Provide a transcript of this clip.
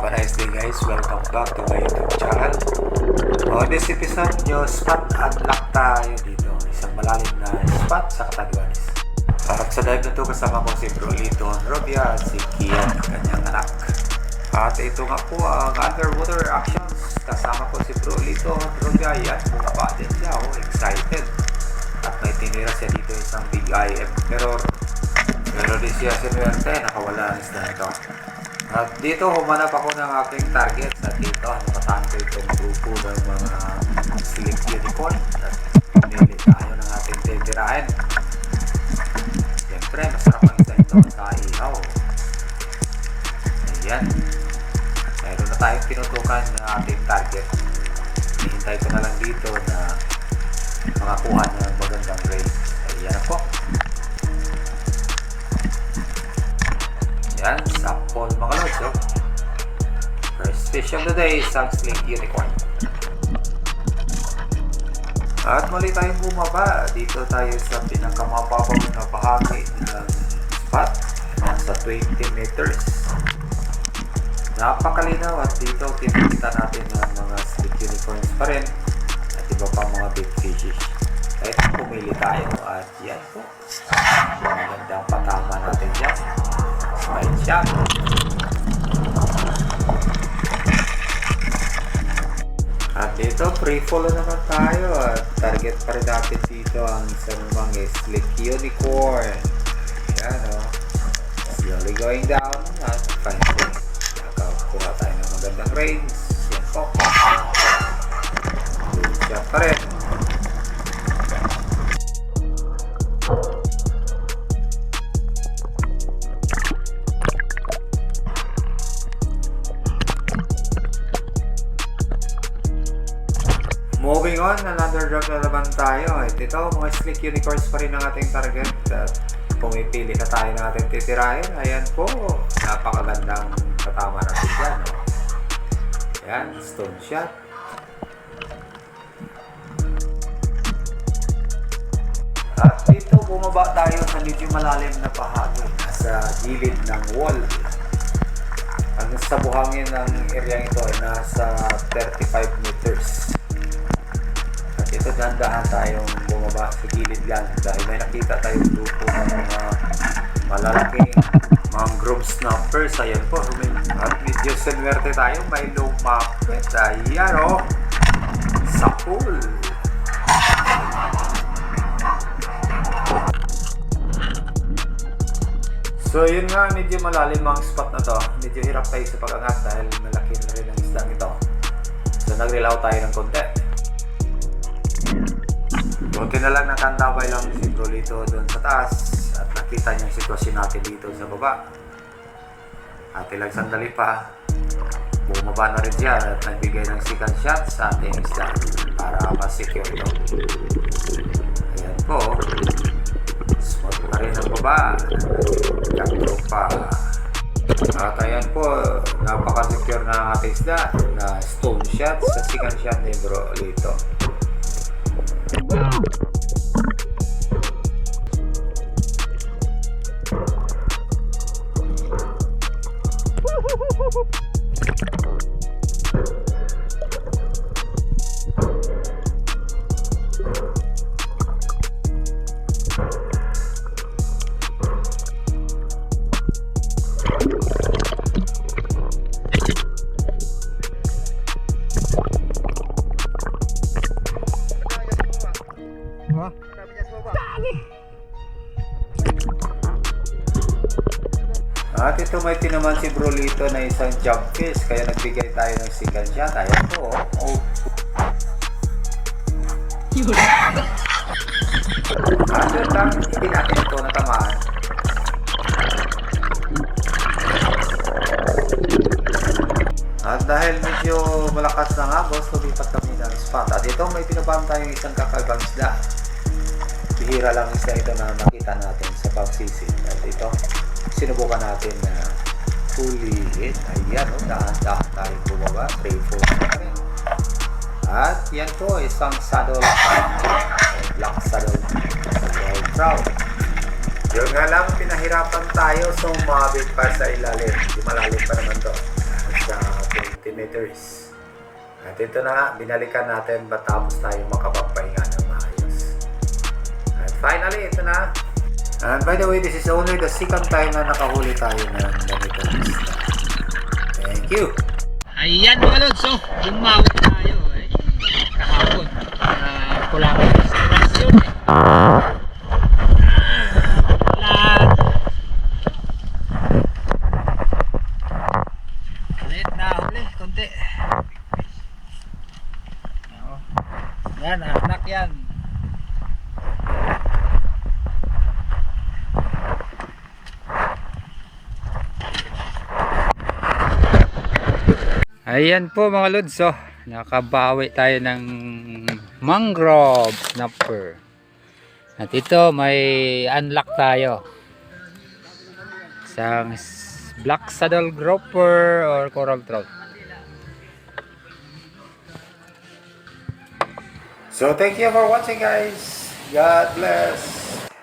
Have a nice day guys, welcome back to my YouTube channel. On this episode, yung spot unlock tayo dito. Isang malalim na spot sa Catanduanes. At sa dive na ito kasama ko si Bro Lito Robia at si Kian, kanyang anak. At ito nga po ang underwater actions. Kasama ko si Bro Lito Robia. Yan, bumaba din siya. Excited. At may tinira siya dito isang big IM. Pero di siya sinuwerte, nakawala ang isda nito. At dito humanap ako ng aking target at dito nakatahan ko itong grupo ng mga slick unicorn at pumili tayo ng ating titirahin. Siyempre masarap ang isa ito sa ihaw. Ayan, mayroon na tayong tinutukan ng ating target. Hihintay ko na lang dito na makakuha ng magandang grade. Ayan po. Yan, sapol mga lods, oh. First fish of the day, isang slick unicorn. At muli tayong bumaba. Dito tayo sa pinakamababaw na bahagi ng spot. Nasa 20 meters. Napakalinaw at dito kinakita natin ng mga slick unicorns pa rin. At iba pa mga big fishes. Kahit pumili tayo at yan po. Magandang patama natin dyan. Right shot. At dito, free follow naman tayo at target pa rin natin dito ang isa namang slick unicorn. Ayan o. Slowly going down at finally nakakuha tayo ng magandang range. Yan po. Good shot pa rin. Moving on, another drop na naman tayo. At ito, mga slick unicorns pa rin ang ating target. At pumipili na tayo ng ating titirahin. Ayan po, napakagandang katama natin dyan. No? Ayan, stone shot. At dito, bumaba tayo sa medyo malalim na bahagi. Sa gilid ng wall. Ang sa buhangin ng area ito ay nasa 35 meters. Ito dahan-dahan tayong bumaba sa gilid lang dahil may nakita tayong grupo ng mga malalaking mangrove snappers. Ayan po, at medyo sinuwerte tayo, may lumapit. Ayan o, sa pool. So yun nga, medyo malalim ang spot na to. Medyo hirap tayo sa pag-angat dahil malaki na rin ang isdang ito. So nagrilaw tayo ng konti. Buti na lang nakandabay lang si Bro Lito doon sa taas at nakita niya yung sitwasyon natin dito sa baba. At ilang sandali pa, bumaba na rin siya at nagbigay ng second shot sa ating isda para ma-secure ito. Ayan po, smooth na rin ang baba, nagkakro pa. At ayan po, napaka-secure na ang ating isda na stone shot sa second shot ni Bro Lito. At ito may tinaman si Bro Lito na isang jump fish kaya nagbigay tayo ng second shot. Ayan po. At yun lang, hindi natin ito natamaan. At dahil medyo malakas ng agos, lumipat kami ng spot. At ito may pinabang tayong isang kakaibang isda. Bihira lang isda ito na makita natin sa pagsisid. At ito, sinubukan natin na hulihin. Ayan, dahan-dahan tayo bumaba. 3-4 na rin. At yan po, isang saddle black saddle trout. Yun nga lang, pinahirapan tayo, so mabit pa sa ilalim. Di malalim pa naman to. Sa centimeters. At ito na nga, binalikan natin matapos tayo makapagpahinga ng maayos. And finally, ito na. And by the way, this is only the second time na nakahuli tayo ng ganito isda. Thank you! Ayan mga lods, so bumawi tayo kahapon. Kulangan sa rasyon ulit na uli, konti. Yan, anak yan. Ayan po mga lods, so nakabawi tayo ng mangrove snapper. At ito may unlock tayo. Isang black saddle grouper or coral trout. So thank you for watching guys. God bless.